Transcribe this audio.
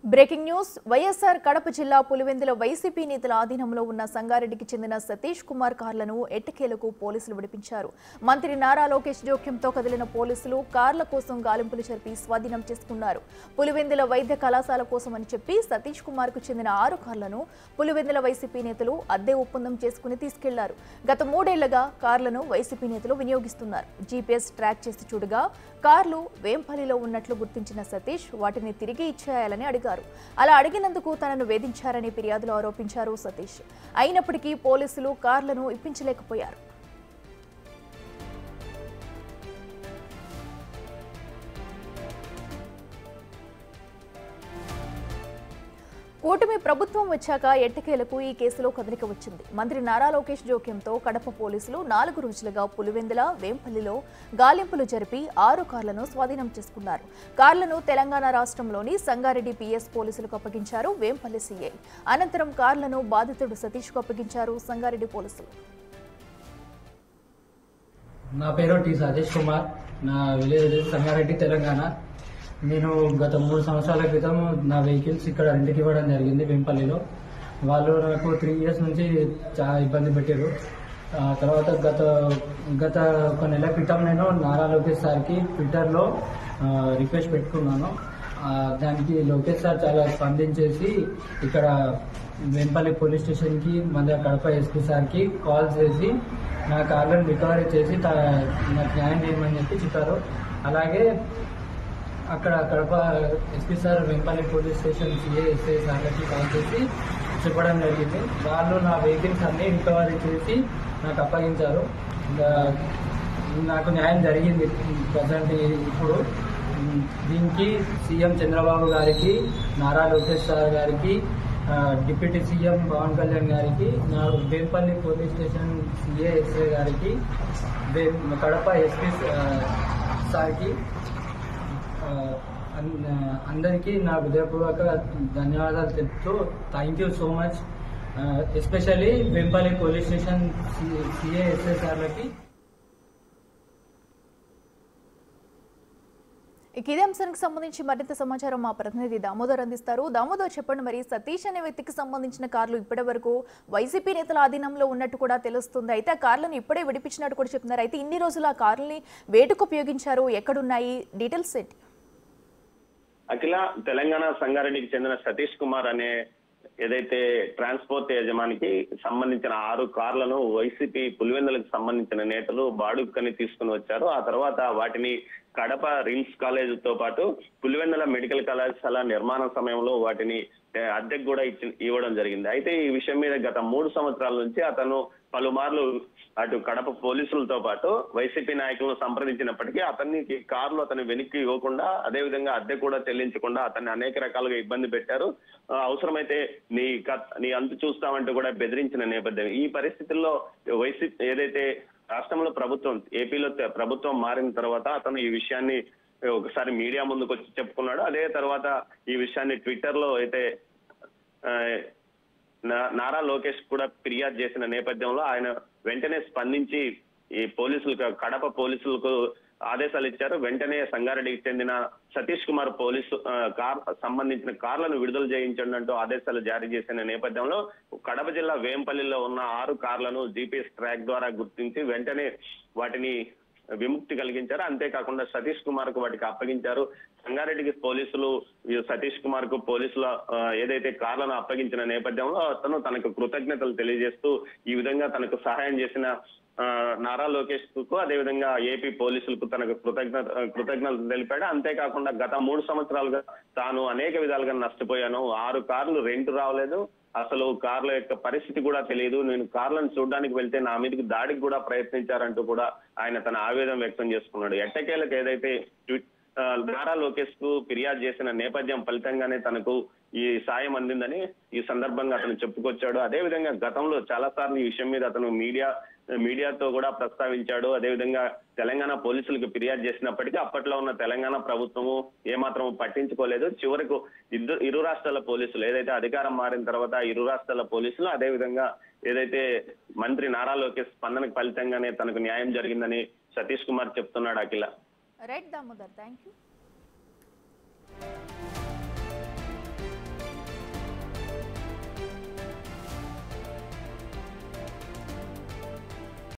Breaking news YSR Kadapa జిల్లా Pulivendula YCP నేతల ఆధీనంలో ఉన్న సంగారెడ్డికి చెందిన సతీష్ కుమార్ కార్లను ఎట్టకేలకు పోలీసులు విడిపించారు. మంత్రి నారా లోకేష్ జోక్యంతో కదిలిన పోలీసులు కార్ల కోసం గాలింపులు జరిపి స్వాధీనం చేసుకున్నారు. పులివెందుల వైద్య కళాశాల కోసమని చెప్పి సతీష్ కుమార్ కు చెందిన 6 కార్లను పులివెందుల వైసీపీ నేతలు అద్దె ఒప్పందం చేసుకుని తీసుకెళ్లారు. గత 3 ఏళ్లుగా కార్లను వైసీపీ నేతలు వినియోగిస్తున్నారు. జీపీఎస్ ట్రాక్ చేసి చూడగా కార్లు వేంపల్లిలో ఉన్నట్లు గుర్తించిన సతీష్ వాటిని తిరిగి ఇచ్చేయాలని అడిగారు. అలా అడిగినందుకు తనను వేధించారని ఫిర్యాదులో ఆరోపించారు సతీష్. అయినప్పటికీ పోలీసులు కార్లను ఇప్పించలేకపోయారు. కూటమి ప్రభుత్వం వచ్చాక ఎట్టకేలకు ఈ కేసులో కదలిక వచ్చింది. మంత్రి నారా లోకేష్ జోక్యంతో కడప పోలీసులు 4 రోజులుగా పులివెందుల వేంపల్లిలో గాలింపులు జరిపి 6 కార్లను స్వాధీనం చేసుకున్నారు. కార్లను తెలంగాణ రాష్ట్రంలోని సంగారెడ్డి పిఎస్ పోలీసులకు అప్పగించారు వేంపల్లి సీఐ. అనంతరం కార్లను బాధితుడు సతీష్ కు అప్పగించారు సంగారెడ్డి పోలీసులు. నా పేరు టి సతీష్ కుమార్. నా విలేజ్ సంగారెడ్డి, తెలంగాణ. నేను గత 3 సంవత్సరాల క్రితం నా వెహికల్స్ ఇక్కడ రెంట్కి ఇవ్వడం జరిగింది వేంపల్లిలో. వాళ్ళు నాకు 3 ఇయర్స్ నుంచి చాలా ఇబ్బంది పెట్టారు. తర్వాత గత ఒక నెల క్రితం నేను నారా లోకేష్ సార్కి ట్విట్టర్లో రిక్వెస్ట్ పెట్టుకున్నాను. దానికి లోకేష్ సార్ చాలా స్పందించేసి ఇక్కడ వేంపల్లి పోలీస్ స్టేషన్కి మన కడప ఎస్పీ సార్కి కాల్ చేసి నా కార్లను రికవరీ చేసి నాకు న్యాయం చేయమని చెప్పి చెప్పారు. అలాగే అక్కడ Kadapa SP sir Vempalli police station CA SI సార్లకి కాల్ చేసి చెప్పడం జరిగింది. వాళ్ళు నా వెహికల్స్ అన్ని రికవరీ చేసి నాకు అప్పగించారు. నాకు న్యాయం జరిగింది ప్రజెంట్. ఇప్పుడు దీనికి సీఎం చంద్రబాబు గారికి, నారా లోకేష్ సార్ గారికి, డిప్యూటీ సీఎం పవన్ కళ్యాణ్ గారికి, నా Vempalli police station CA SI గారికి, కడప ఎస్పీ సార్కి అందరికీ నా హృదయపూర్వక ధన్యవాదాలు చెప్తూ thank you so much. Especially Vempalli police station CA SI సార్లకి. ఇదే అంశానికి సంబంధించి మరింత సమాచారం మా ప్రతినిధి దామోదర్ అందిస్తారు. దామోదర్, చెప్పండి, మరి సతీష్ అనే వ్యక్తికి సంబంధించిన కార్లు ఇప్పటి వరకు వైసీపీ నేతల ఆధీనంలో ఉన్నట్టు కూడా తెలుస్తుంది. అయితే ఆ కార్లను ఇప్పుడే విడిపించినట్టు కూడా చెప్తున్నారు. అయితే ఇన్ని రోజులు ఆ కార్లని వేటుకు ఉపయోగించారు, ఎక్కడున్నాయి, డీటెయిల్స్ ఏంటి? అఖిల, తెలంగాణ సంగారెడ్డికి చెందిన సతీష్ కుమార్ అనే ఏదైతే ట్రాన్స్పోర్ట్ యజమానికి సంబంధించిన 6 కార్లను వైసీపీ పులివెందులకు సంబంధించిన నేతలు బాడుక్కని తీసుకుని వచ్చారు. ఆ తర్వాత వాటిని కడప రిమ్స్ కాలేజ్ తో పాటు పులివెందుల మెడికల్ కళాశాల నిర్మాణ సమయంలో వాటిని అద్దెకు కూడా ఇవ్వడం జరిగింది. అయితే ఈ విషయం మీద గత 3 సంవత్సరాల నుంచి అతను పలుమార్లు అటు కడప పోలీసులతో పాటు వైసీపీ నాయకులను సంప్రదించినప్పటికీ అతనికి కార్లు అతను వెనక్కి ఇవ్వకుండా, అదేవిధంగా అద్దె కూడా చెల్లించకుండా అతన్ని అనేక రకాలుగా ఇబ్బంది పెట్టారు. అవసరమైతే నీ అంతు చూస్తామంటూ కూడా బెదిరించిన నేపథ్యం. ఈ పరిస్థితుల్లో వైసీపీ ఏదైతే రాష్ట్రంలో ప్రభుత్వం, ఏపీలో ప్రభుత్వం మారిన తర్వాత అతను ఈ విషయాన్ని ఒకసారి మీడియా ముందుకు వచ్చి చెప్పుకున్నాడు. అదే తర్వాత ఈ విషయాన్ని ట్విట్టర్ లో అయితే నారా లోకేష్ కూడా ఫిర్యాదు చేసిన నేపథ్యంలో ఆయన వెంటనే స్పందించి ఈ పోలీసులకు, కడప పోలీసులకు ఆదేశాలు ఇచ్చారు. వెంటనే సంగారెడ్డికి చెందిన సతీష్ కుమార్ సంబంధించిన కార్లను విడుదల చేయించండి అంటూ ఆదేశాలు జారీ చేసిన నేపథ్యంలో కడప జిల్లా వేంపల్లిలో ఉన్న 6 కార్లను జీపీఎస్ ట్రాక్ ద్వారా గుర్తించి వెంటనే వాటిని విముక్తి కలిగించారు. అంతేకాకుండా సతీష్ కుమార్ కు వాటికి అప్పగించారు. సంగారెడ్డికి పోలీసులు సతీష్ కుమార్ కు పోలీసుల ఏదైతే కార్లను అప్పగించిన నేపథ్యంలో అతను తనకు కృతజ్ఞతలు తెలియజేస్తూ ఈ విధంగా తనకు సహాయం చేసిన నారా లోకేష్ కు, అదేవిధంగా ఏపీ పోలీసులకు తనకు కృతజ్ఞతలు తెలిపాడు. అంతేకాకుండా గత 3 సంవత్సరాలుగా తాను అనేక విధాలుగా నష్టపోయాను, 6 కార్లు రెంట్ రావలేదు, అసలు కార్ల యొక్క పరిస్థితి కూడా తెలియదు, నేను కార్లను చూడడానికి వెళ్తే నా మీదకి దాడికి కూడా ప్రయత్నించారంటూ కూడా ఆయన తన ఆవేదన వ్యక్తం చేసుకున్నాడు. ఎట్టకేలకు ఏదైతే నారా లోకేష్ కు ఫిర్యాదు చేసిన నేపథ్యం ఫలితంగానే తనకు ఈ సాయం అందిందని ఈ సందర్భంగా అతను చెప్పుకొచ్చాడు. అదేవిధంగా గతంలో చాలా సార్లు ఈ విషయం మీద అతను మీడియాతో కూడా ప్రస్తావించాడు. అదేవిధంగా తెలంగాణ పోలీసులకు ఫిర్యాదు చేసినప్పటికీ అప్పట్లో ఉన్న తెలంగాణ ప్రభుత్వము ఏమాత్రం పట్టించుకోలేదు. చివరకు ఇరు రాష్ట్రాల పోలీసులు ఏదైతే అధికారం మారిన తర్వాత ఇరు రాష్ట్రాల పోలీసులు, అదేవిధంగా ఏదైతే మంత్రి నారా లోకేష్ స్పందనకు ఫలితంగానే తనకు న్యాయం జరిగిందని సతీష్ కుమార్ చెప్తున్నాడు. Akhila. Right Damodar, thank you.